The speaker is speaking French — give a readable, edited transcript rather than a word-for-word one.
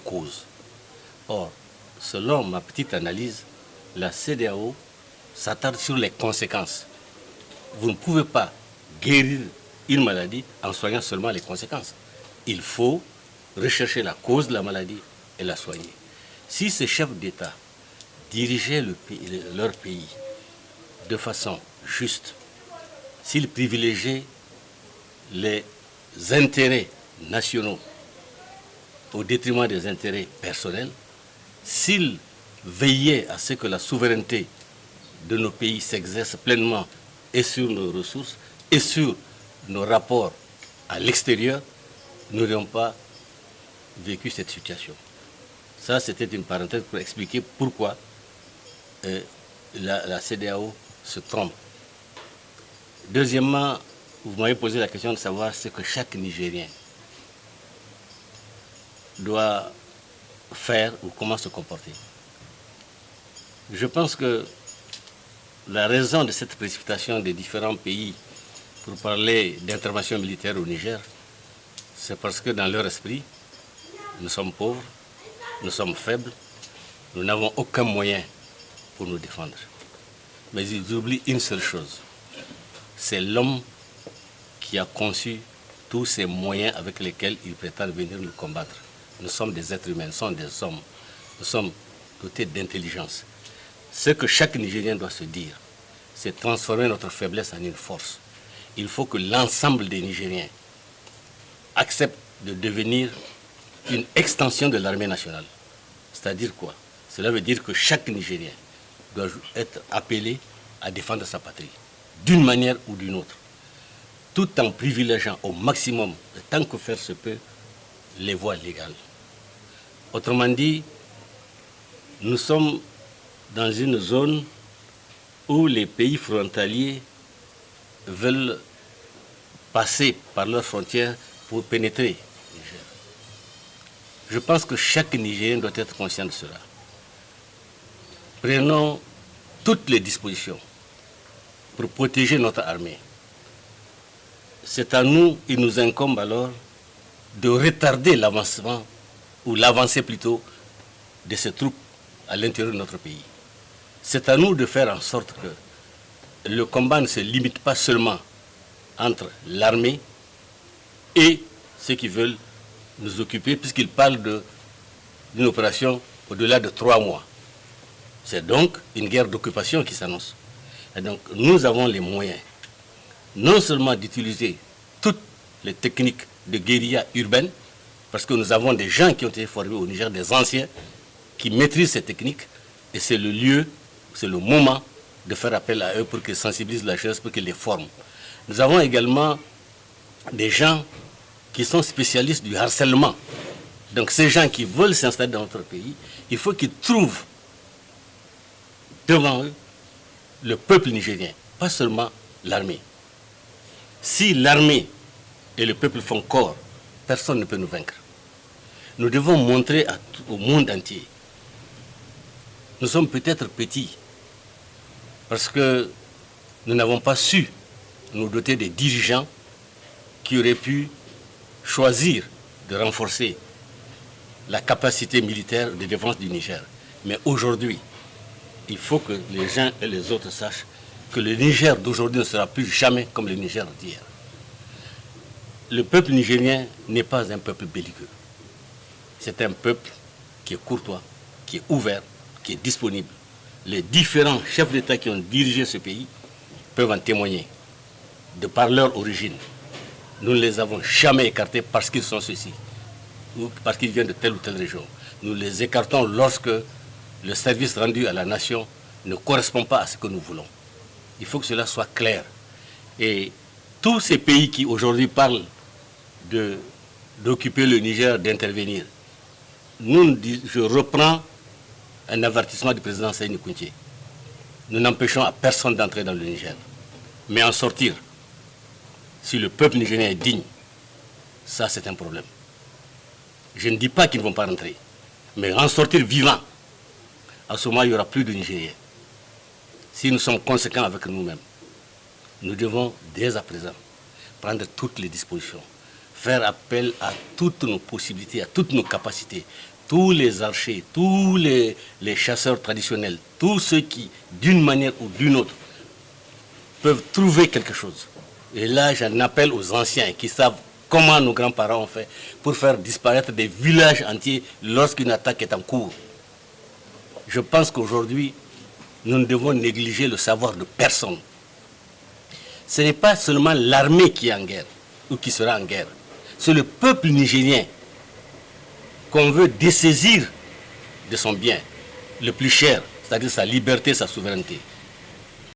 cause. Or, selon ma petite analyse, la CEDEAO s'attarde sur les conséquences. Vous ne pouvez pas guérir une maladie en soignant seulement les conséquences. Il faut rechercher la cause de la maladie et la soigner. Si ces chefs d'État dirigeaient leur pays de façon juste, s'ils privilégiaient les intérêts nationaux au détriment des intérêts personnels, s'ils veillaient à ce que la souveraineté de nos pays s'exerce pleinement et sur nos ressources et sur nos rapports à l'extérieur, nous n'aurions pas vécu cette situation. Ça, c'était une parenthèse pour expliquer pourquoi la CEDEAO se trompe. Deuxièmement, vous m'avez posé la question de savoir ce que chaque Nigérien doit faire ou comment se comporter. Je pense que la raison de cette précipitation des différents pays pour parler d'intervention militaire au Niger, c'est parce que dans leur esprit, nous sommes pauvres, nous sommes faibles, nous n'avons aucun moyen pour nous défendre. Mais ils oublient une seule chose, c'est l'homme qui a conçu tous ces moyens avec lesquels ils prétendent venir nous combattre. Nous sommes des êtres humains, nous sommes des hommes, nous sommes dotés d'intelligence. Ce que chaque Nigérien doit se dire, c'est transformer notre faiblesse en une force. Il faut que l'ensemble des Nigériens acceptent de devenir une extension de l'armée nationale. C'est-à-dire quoi? Cela veut dire que chaque Nigérien doit être appelé à défendre sa patrie, d'une manière ou d'une autre, tout en privilégiant au maximum, tant que faire se peut, les voies légales. Autrement dit, nous sommes dans une zone où les pays frontaliers veulent passer par leurs frontières pour pénétrer le Niger. Je pense que chaque Nigérien doit être conscient de cela. Prenons toutes les dispositions pour protéger notre armée. C'est à nous, il nous incombe alors de retarder l'avancement, ou l'avancée plutôt, de ces troupes à l'intérieur de notre pays. C'est à nous de faire en sorte que le combat ne se limite pas seulement entre l'armée et ceux qui veulent nous occuper, puisqu'ils parlent d'une opération au-delà de 3 mois. C'est donc une guerre d'occupation qui s'annonce. Et donc nous avons les moyens, non seulement d'utiliser toutes les techniques de guérilla urbaine, parce que nous avons des gens qui ont été formés au Niger, des anciens, qui maîtrisent ces techniques, et c'est le lieu, c'est le moment de faire appel à eux pour qu'ils sensibilisent la jeunesse, pour qu'ils les forment. Nous avons également des gens qui sont spécialistes du harcèlement. Donc ces gens qui veulent s'installer dans notre pays, il faut qu'ils trouvent devant eux le peuple nigérien, pas seulement l'armée. Si l'armée et le peuple font corps, personne ne peut nous vaincre. Nous devons montrer au monde entier. Nous sommes peut-être petits parce que nous n'avons pas su nous doter des dirigeants qui auraient pu choisir de renforcer la capacité militaire de défense du Niger. Mais aujourd'hui, il faut que les gens et les autres sachent que le Niger d'aujourd'hui ne sera plus jamais comme le Niger d'hier. Le peuple nigérien n'est pas un peuple belliqueux. C'est un peuple qui est courtois, qui est ouvert, qui est disponible. Les différents chefs d'État qui ont dirigé ce pays peuvent en témoigner. De par leur origine, nous ne les avons jamais écartés parce qu'ils sont ceux-ci, ou parce qu'ils viennent de telle ou telle région. Nous les écartons lorsque le service rendu à la nation ne correspond pas à ce que nous voulons. Il faut que cela soit clair. Et tous ces pays qui aujourd'hui parlent d'occuper le Niger, d'intervenir, je reprends un avertissement du président Saïni Kounché. Nous n'empêchons à personne d'entrer dans le Niger. Mais en sortir, si le peuple nigérien est digne, ça c'est un problème. Je ne dis pas qu'ils ne vont pas rentrer, mais en sortir vivant, à ce moment il n'y aura plus de Nigériens. Si nous sommes conséquents avec nous-mêmes, nous devons dès à présent prendre toutes les dispositions, faire appel à toutes nos possibilités, à toutes nos capacités, tous les archers, tous les chasseurs traditionnels, tous ceux qui, d'une manière ou d'une autre, peuvent trouver quelque chose. Et là, j'en appelle aux anciens qui savent comment nos grands-parents ont fait pour faire disparaître des villages entiers lorsqu'une attaque est en cours. Je pense qu'aujourd'hui, nous ne devons négliger le savoir de personne. Ce n'est pas seulement l'armée qui est en guerre ou qui sera en guerre. C'est le peuple nigérien qu'on veut dessaisir de son bien le plus cher, c'est-à-dire sa liberté, sa souveraineté.